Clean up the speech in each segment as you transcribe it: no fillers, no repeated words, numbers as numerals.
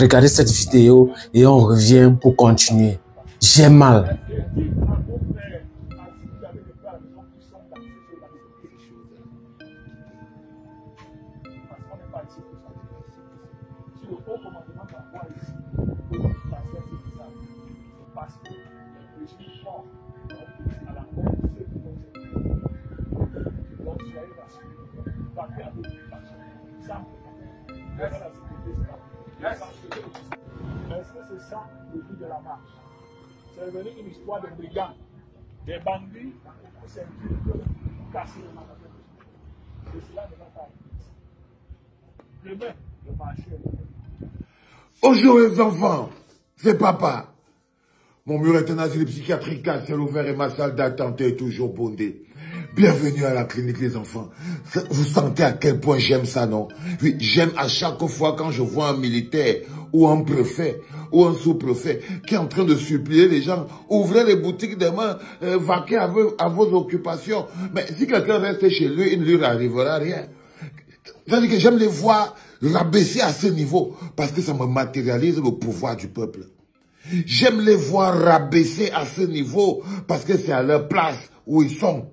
regarder cette vidéo et on revient pour continuer. J'ai mal. Est-ce que c'est ça le but de la marche? C'est devenu une histoire de brigands, des bandits qui s'impliquent pour casser le magasin. Et cela ne va pas être. Demain, le marché est là. Bonjour les enfants, c'est papa. Mon mur est un asile psychiatrique à ciel ouvert et ma salle d'attente est toujours bondée. Bienvenue à la clinique les enfants. Vous sentez à quel point j'aime ça, non? Oui, j'aime à chaque fois quand je vois un militaire ou un préfet ou un sous-préfet qui est en train de supplier les gens, ouvrez les boutiques demain, vaquez à vos occupations. Mais si quelqu'un reste chez lui, il ne lui arrivera rien. C'est-à-dire que j'aime les voir rabaisser à ce niveau parce que ça me matérialise le pouvoir du peuple. J'aime les voir rabaisser à ce niveau parce que c'est à leur place où ils sont.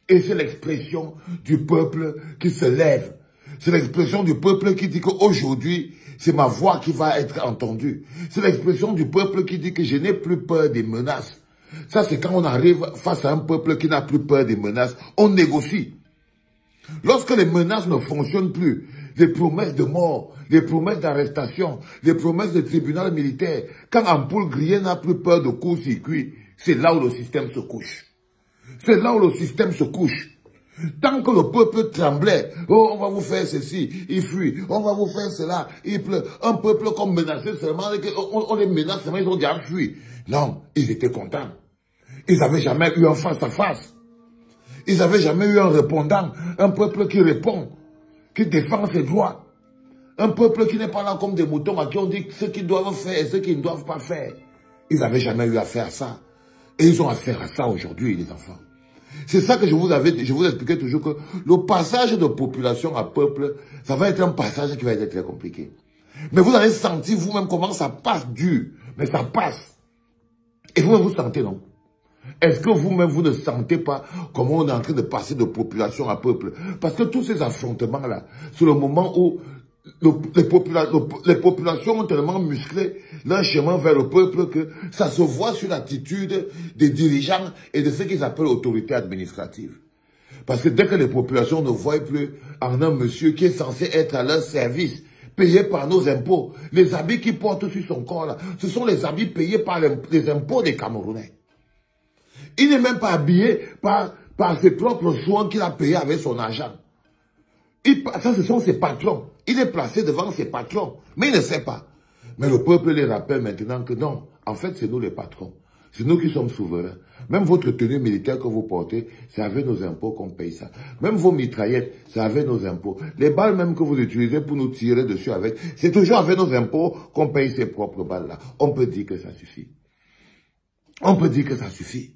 Et c'est l'expression du peuple qui se lève. C'est l'expression du peuple qui dit qu'aujourd'hui, c'est ma voix qui va être entendue. C'est l'expression du peuple qui dit que je n'ai plus peur des menaces. Ça, c'est quand on arrive face à un peuple qui n'a plus peur des menaces, on négocie. Lorsque les menaces ne fonctionnent plus, les promesses de mort, les promesses d'arrestation, les promesses de tribunal militaire, quand Ampoule Grillé n'a plus peur de court-circuit, c'est là où le système se couche. C'est là où le système se couche. Tant que le peuple tremblait, oh, on va vous faire ceci, il fuit, on va vous faire cela, il pleut. Un peuple comme menacé seulement, on les menace seulement, ils ont déjà fui. Non, ils étaient contents. Ils n'avaient jamais eu un face-à-face. Ils n'avaient jamais eu un répondant, un peuple qui répond, qui défend ses droits. Un peuple qui n'est pas là comme des moutons à qui on dit ce qu'ils doivent faire et ce qu'ils ne doivent pas faire. Ils n'avaient jamais eu affaire à ça. Et ils ont affaire à ça aujourd'hui, les enfants. C'est ça que je vous expliquais toujours que le passage de population à peuple, ça va être un passage qui va être très compliqué. Mais vous avez senti vous-même comment ça passe dur, mais ça passe. Et vous-même vous sentez, non? Est-ce que vous-même vous ne sentez pas comment on est en train de passer de population à peuple? Parce que tous ces affrontements-là, c'est le moment où les populations ont tellement musclé leur chemin vers le peuple que ça se voit sur l'attitude des dirigeants et de ceux qu'ils appellent autorité administrative. Parce que dès que les populations ne voient plus en un monsieur qui est censé être à leur service, payé par nos impôts, les habits qu'il porte sur son corps là, ce sont les habits payés par les impôts des Camerounais. Il n'est même pas habillé par ses propres soins qu'il a payés avec son argent. Ça, ce sont ses patrons. Il est placé devant ses patrons, mais il ne sait pas. Mais le peuple les rappelle maintenant que non, en fait, c'est nous les patrons. C'est nous qui sommes souverains. Même votre tenue militaire que vous portez, c'est avec nos impôts qu'on paye ça. Même vos mitraillettes, c'est avec nos impôts. Les balles même que vous utilisez pour nous tirer dessus avec, c'est toujours avec nos impôts qu'on paye ces propres balles-là. On peut dire que ça suffit. On peut dire que ça suffit.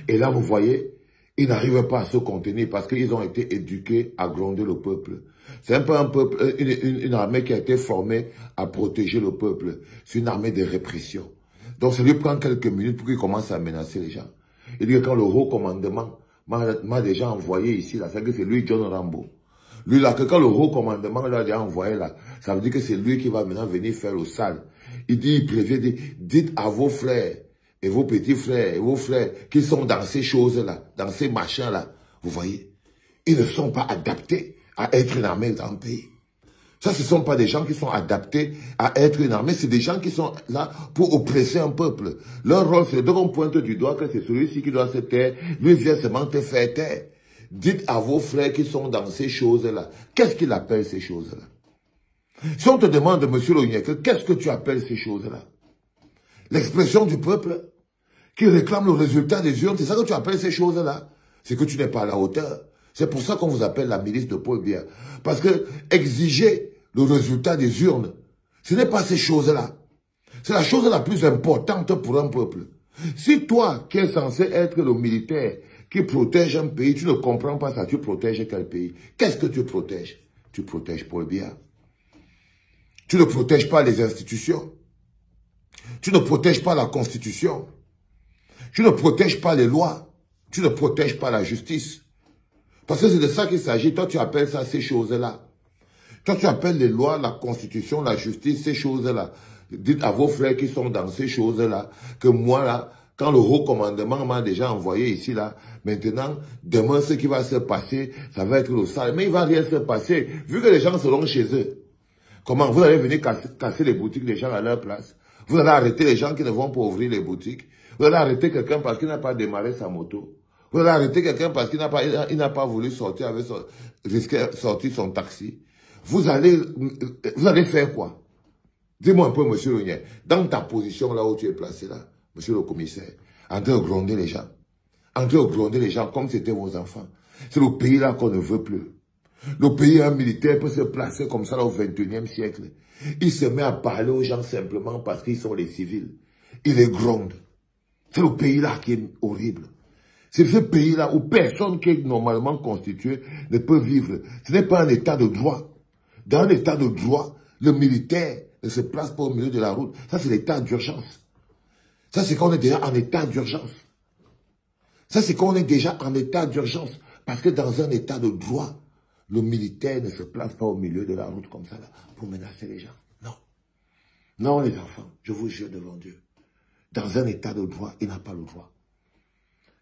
Et là, vous voyez, ils n'arrivent pas à se contenir parce qu'ils ont été éduqués à gronder le peuple. C'est un peu un peuple, une armée qui a été formée à protéger le peuple. C'est une armée de répression. Donc, ça lui prend quelques minutes pour qu'il commence à menacer les gens. Il dit que quand le haut commandement m'a déjà envoyé ici, là, c'est que c'est lui, John Rambo. Lui, là, que quand le haut commandement l'a déjà envoyé là, ça veut dire que c'est lui qui va maintenant venir faire le sale. Il dit, il prévient, dites à vos frères, et vos petits frères, et vos frères qui sont dans ces choses-là, dans ces machins-là, vous voyez, ils ne sont pas adaptés à être une armée dans le pays. Ça, ce ne sont pas des gens qui sont adaptés à être une armée, c'est des gens qui sont là pour oppresser un peuple. Leur rôle, c'est de qu'on pointe du doigt que c'est celui-ci qui doit se taire, lui vient seulement te faire taire. Dites à vos frères qui sont dans ces choses-là, qu'est-ce qu'il appelle ces choses-là? Si on te demande, monsieur Lognac, qu'est-ce que tu appelles ces choses-là? L'expression du peuple qui réclame le résultat des urnes, c'est ça que tu appelles ces choses-là? C'est que tu n'es pas à la hauteur. C'est pour ça qu'on vous appelle la milice de Paul Biya. Parce que exiger le résultat des urnes, ce n'est pas ces choses-là. C'est la chose la plus importante pour un peuple. Si toi, qui es censé être le militaire qui protège un pays, tu ne comprends pas ça, tu protèges quel pays? Qu'est-ce que tu protèges? Tu protèges Paul Biya. Tu ne protèges pas les institutions. Tu ne protèges pas la Constitution. Tu ne protèges pas les lois. Tu ne protèges pas la justice. Parce que c'est de ça qu'il s'agit. Toi, tu appelles ça ces choses-là. Toi, tu appelles les lois, la Constitution, la justice, ces choses-là. Dites à vos frères qui sont dans ces choses-là que moi, là, quand le haut commandement m'a déjà envoyé ici, là, maintenant, demain, ce qui va se passer, ça va être le sale. Mais il ne va rien se passer, vu que les gens seront chez eux. Comment? Vous allez venir casser les boutiques des gens à leur place. Vous allez arrêter les gens qui ne vont pas ouvrir les boutiques. Vous allez arrêter quelqu'un parce qu'il n'a pas démarré sa moto. Vous allez arrêter quelqu'un parce qu'il n'a pas voulu sortir avec risquer sortir son taxi. Vous allez faire quoi? Dis-moi un peu, monsieur Lonier, dans ta position là où tu es placé là, monsieur le commissaire, en train de gronder les gens. En train de gronder les gens comme c'était vos enfants. C'est le pays là qu'on ne veut plus. Le pays, un militaire peut se placer comme ça là au 21e siècle. Il se met à parler aux gens simplement parce qu'ils sont les civils. Il les gronde. C'est le pays là qui est horrible. C'est ce pays là où personne qui est normalement constitué ne peut vivre. Ce n'est pas un état de droit. Dans un état de droit, le militaire ne se place pas au milieu de la route. Ça, c'est l'état d'urgence. Ça, c'est quand on est déjà en état d'urgence. Ça, c'est quand on est déjà en état d'urgence. Parce que dans un état de droit, le militaire ne se place pas au milieu de la route comme ça, là, pour menacer les gens. Non. Non, les enfants, je vous jure devant Dieu. Dans un état de droit, il n'a pas le droit.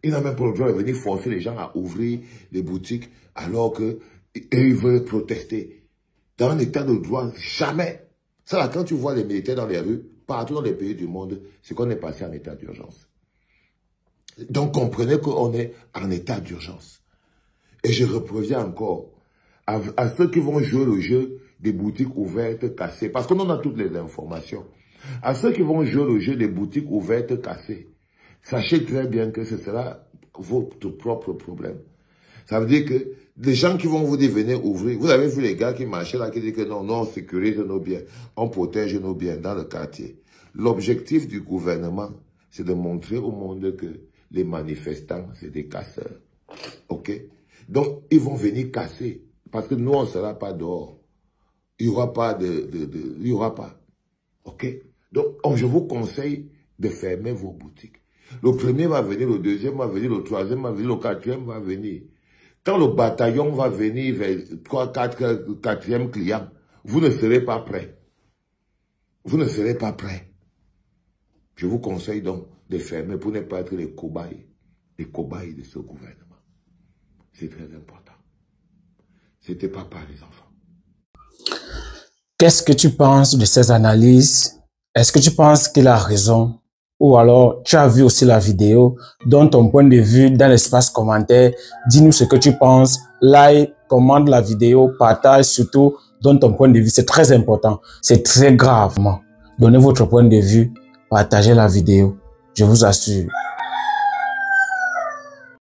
Il n'a même pas le droit de venir forcer les gens à ouvrir les boutiques alors qu'eux, ils veulent protester. Dans un état de droit, jamais. Ça, là, quand tu vois les militaires dans les rues, partout dans les pays du monde, c'est qu'on est passé en état d'urgence. Donc, comprenez qu'on est en état d'urgence. Et je reproviens encore à ceux qui vont jouer le jeu des boutiques ouvertes, cassées, parce qu'on en a toutes les informations. À ceux qui vont jouer le jeu des boutiques ouvertes, cassées, sachez très bien que ce sera votre propre problème. Ça veut dire que les gens qui vont vous dire venez ouvrir, vous avez vu les gars qui marchaient là, qui disent que non, on sécurise nos biens, on protège nos biens dans le quartier. L'objectif du gouvernement, c'est de montrer au monde que les manifestants, c'est des casseurs. Ok? Donc, ils vont venir casser. Parce que nous, on ne sera pas dehors. Il n'y aura pas il n'y aura pas. Ok? Donc, je vous conseille de fermer vos boutiques. Le premier va venir, le deuxième va venir, le troisième va venir, le quatrième va venir. Quand le bataillon va venir vers 4e client, vous ne serez pas prêt. Vous ne serez pas prêt. Je vous conseille donc de fermer pour ne pas être les cobayes de ce gouvernement. C'est très important. C'était pas par les enfants. Qu'est-ce que tu penses de ces analyses? Est-ce que tu penses qu'il a raison? Ou alors, tu as vu aussi la vidéo, donne ton point de vue dans l'espace commentaire, dis-nous ce que tu penses, like, commente la vidéo, partage, surtout, donne ton point de vue, c'est très important, c'est très grave. Donnez votre point de vue, partagez la vidéo, je vous assure.